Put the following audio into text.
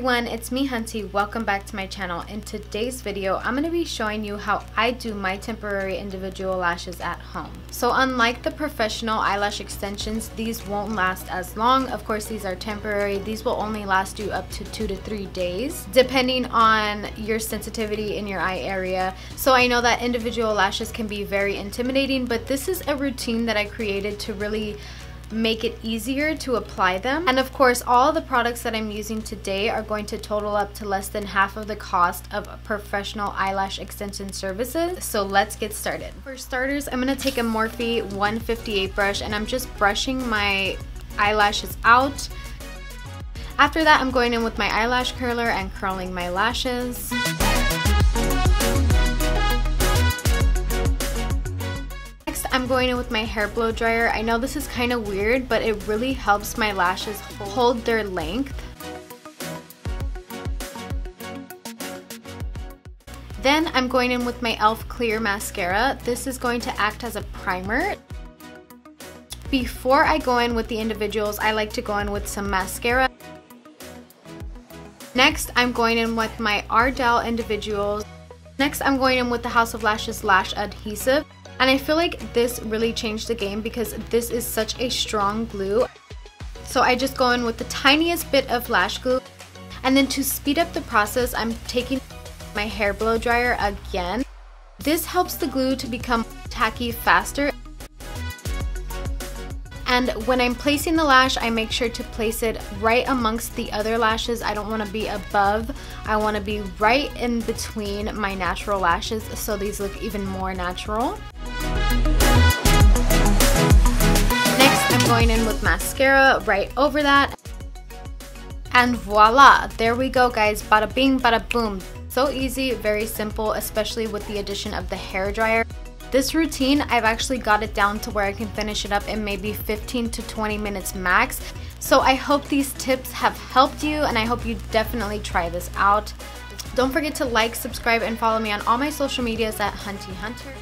everyone, it's me Hunty. Welcome back to my channel. In today's video, I'm going to be showing you how I do my temporary individual lashes at home. So unlike the professional eyelash extensions, these won't last as long. Of course, these are temporary. These will only last you up to 2 to 3 days, depending on your sensitivity in your eye area. So I know that individual lashes can be very intimidating, but this is a routine that I created to really make it easier to apply them. And of course, all the products that I'm using today are going to total up to less than half of the cost of professional eyelash extension services. So let's get started. For starters, I'm going to take a Morphe 158 brush and I'm just brushing my eyelashes out. After that, I'm going in with my eyelash curler and curling my lashes. I'm going in with my hair blow dryer. I know this is kind of weird, but it really helps my lashes hold their length. Then I'm going in with my e.l.f. clear mascara. This is going to act as a primer. Before I go in with the individuals, I like to go in with some mascara. Next, I'm going in with my Ardell individuals. Next, I'm going in with the House of Lashes lash adhesive. And I feel like this really changed the game because this is such a strong glue. So I just go in with the tiniest bit of lash glue. And then to speed up the process, I'm taking my hair blow dryer again. This helps the glue to become tacky faster. And when I'm placing the lash, I make sure to place it right amongst the other lashes. I don't want to be above. I want to be right in between my natural lashes so these look even more natural. Next, I'm going in with mascara right over that. And voila, there we go guys, bada bing, bada boom. So easy, very simple, especially with the addition of the hair dryer. This routine, I've actually got it down to where I can finish it up in maybe 15 to 20 minutes max. So I hope these tips have helped you and I hope you definitely try this out. Don't forget to like, subscribe, and follow me on all my social medias at Hunty Hunter.